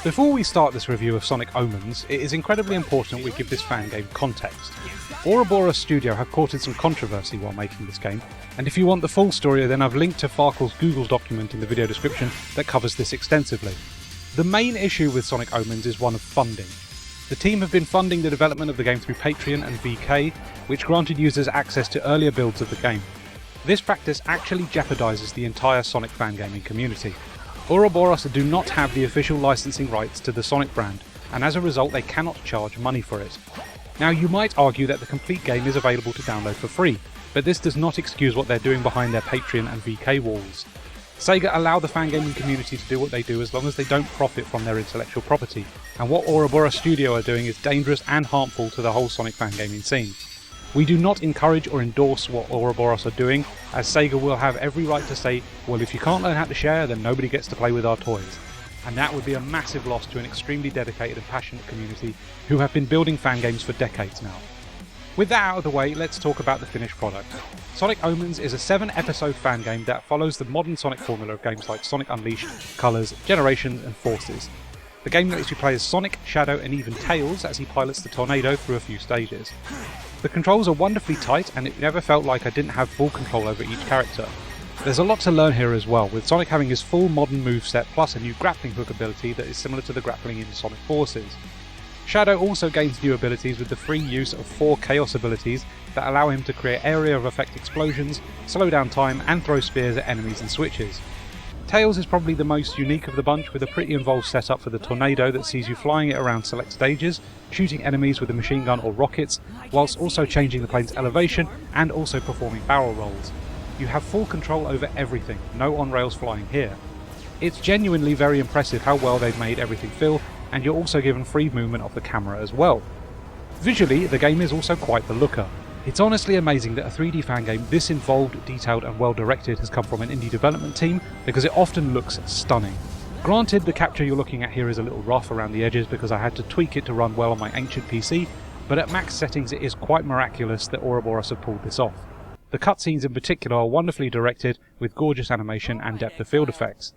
Before we start this review of Sonic Omens, it is incredibly important we give this fan game context. Ouroboros Studio have courted some controversy while making this game, and if you want the full story then I've linked to Farkel's Google document in the video description that covers this extensively. The main issue with Sonic Omens is one of funding. The team have been funding the development of the game through Patreon and VK, which granted users access to earlier builds of the game. This practice actually jeopardises the entire Sonic fangaming community. Ouroboros do not have the official licensing rights to the Sonic brand, and as a result they cannot charge money for it. Now you might argue that the complete game is available to download for free, but this does not excuse what they're doing behind their Patreon and VK walls. Sega allow the fangaming community to do what they do as long as they don't profit from their intellectual property, and what Ouroboros Studio are doing is dangerous and harmful to the whole Sonic fangaming scene. We do not encourage or endorse what Ouroboros are doing, as Sega will have every right to say, well, if you can't learn how to share, then nobody gets to play with our toys. And that would be a massive loss to an extremely dedicated and passionate community who have been building fan games for decades now. With that out of the way, let's talk about the finished product. Sonic Omens is a 7-episode fan game that follows the modern Sonic formula of games like Sonic Unleashed, Colors, Generations and Forces. The game lets you play as Sonic, Shadow and even Tails as he pilots the tornado through a few stages. The controls are wonderfully tight and it never felt like I didn't have full control over each character. There's a lot to learn here as well, with Sonic having his full modern moveset plus a new grappling hook ability that is similar to the grappling in Sonic Forces. Shadow also gains new abilities with the free use of 4 Chaos abilities that allow him to create area of effect explosions, slow down time and throw spears at enemies and switches. Tails is probably the most unique of the bunch, with a pretty involved setup for the tornado that sees you flying it around select stages, shooting enemies with a machine gun or rockets, whilst also changing the plane's elevation and also performing barrel rolls. You have full control over everything, no on-rails flying here. It's genuinely very impressive how well they've made everything feel, and you're also given free movement of the camera as well. Visually, the game is also quite the looker. It's honestly amazing that a 3D fan game this involved, detailed and well directed has come from an indie development team, because it often looks stunning. Granted, the capture you're looking at here is a little rough around the edges because I had to tweak it to run well on my ancient PC, but at max settings it is quite miraculous that Ouroboros have pulled this off. The cutscenes in particular are wonderfully directed, with gorgeous animation and depth of field effects.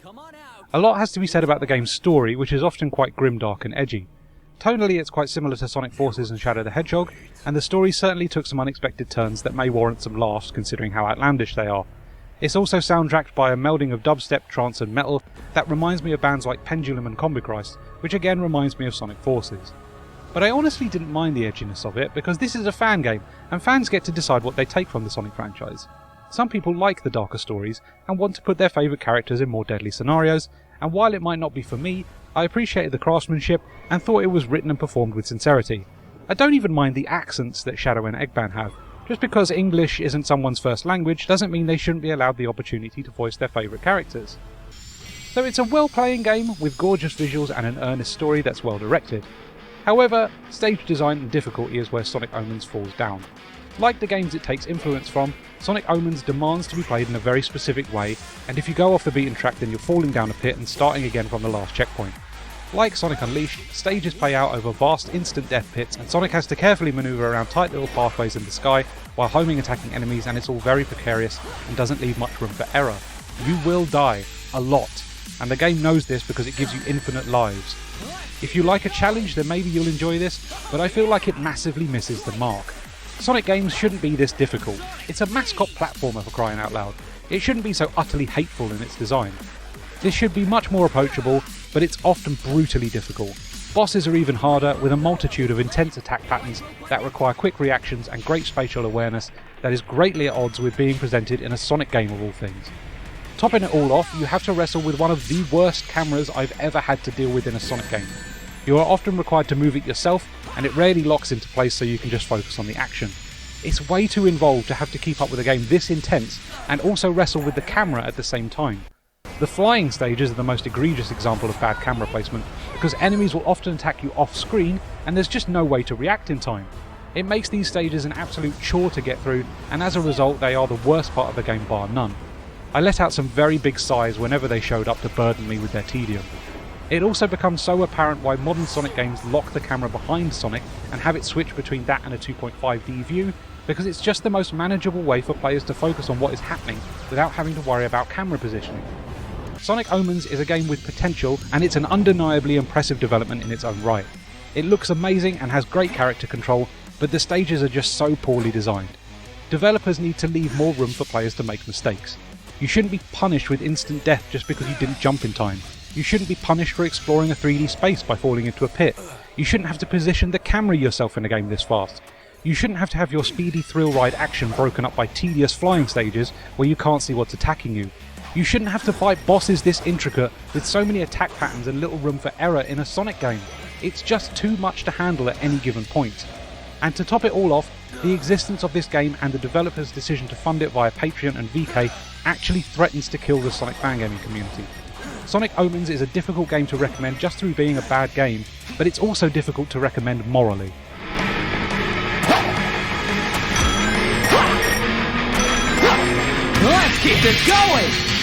A lot has to be said about the game's story, which is often quite grimdark and edgy. Tonally it's quite similar to Sonic Forces and Shadow the Hedgehog, and the story certainly took some unexpected turns that may warrant some laughs considering how outlandish they are. It's also soundtracked by a melding of dubstep, trance and metal that reminds me of bands like Pendulum and Combichrist, which again reminds me of Sonic Forces. But I honestly didn't mind the edginess of it, because this is a fan game, and fans get to decide what they take from the Sonic franchise. Some people like the darker stories, and want to put their favourite characters in more deadly scenarios, and while it might not be for me, I appreciated the craftsmanship and thought it was written and performed with sincerity. I don't even mind the accents that Shadow and Eggman have. Just because English isn't someone's first language doesn't mean they shouldn't be allowed the opportunity to voice their favourite characters. So it's a well-playing game with gorgeous visuals and an earnest story that's well directed. However, stage design and difficulty is where Sonic Omens falls down. Like the games it takes influence from, Sonic Omens demands to be played in a very specific way, and if you go off the beaten track then you're falling down a pit and starting again from the last checkpoint. Like Sonic Unleashed, stages play out over vast instant death pits, and Sonic has to carefully manoeuvre around tight little pathways in the sky while homing attacking enemies, and it's all very precarious and doesn't leave much room for error. You will die. A lot. And the game knows this because it gives you infinite lives. If you like a challenge then maybe you'll enjoy this, but I feel like it massively misses the mark. Sonic games shouldn't be this difficult. It's a mascot platformer for crying out loud. It shouldn't be so utterly hateful in its design. This should be much more approachable, but it's often brutally difficult. Bosses are even harder, with a multitude of intense attack patterns that require quick reactions and great spatial awareness that is greatly at odds with being presented in a Sonic game of all things. Topping it all off, you have to wrestle with one of the worst cameras I've ever had to deal with in a Sonic game. You are often required to move it yourself, and it rarely locks into place so you can just focus on the action. It's way too involved to have to keep up with a game this intense and also wrestle with the camera at the same time. The flying stages are the most egregious example of bad camera placement, because enemies will often attack you off screen and there's just no way to react in time. It makes these stages an absolute chore to get through, and as a result they are the worst part of the game bar none. I let out some very big sighs whenever they showed up to burden me with their tedium. It also becomes so apparent why modern Sonic games lock the camera behind Sonic and have it switch between that and a 2.5D view, because it's just the most manageable way for players to focus on what is happening without having to worry about camera positioning. Sonic Omens is a game with potential, and it's an undeniably impressive development in its own right. It looks amazing and has great character control, but the stages are just so poorly designed. Developers need to leave more room for players to make mistakes. You shouldn't be punished with instant death just because you didn't jump in time. You shouldn't be punished for exploring a 3D space by falling into a pit. You shouldn't have to position the camera yourself in a game this fast. You shouldn't have to have your speedy thrill ride action broken up by tedious flying stages where you can't see what's attacking you. You shouldn't have to fight bosses this intricate with so many attack patterns and little room for error in a Sonic game. It's just too much to handle at any given point. And to top it all off, the existence of this game and the developers' decision to fund it via Patreon and VK actually threatens to kill the Sonic fangaming community. Sonic Omens is a difficult game to recommend just through being a bad game, but it's also difficult to recommend morally. Let's keep it going!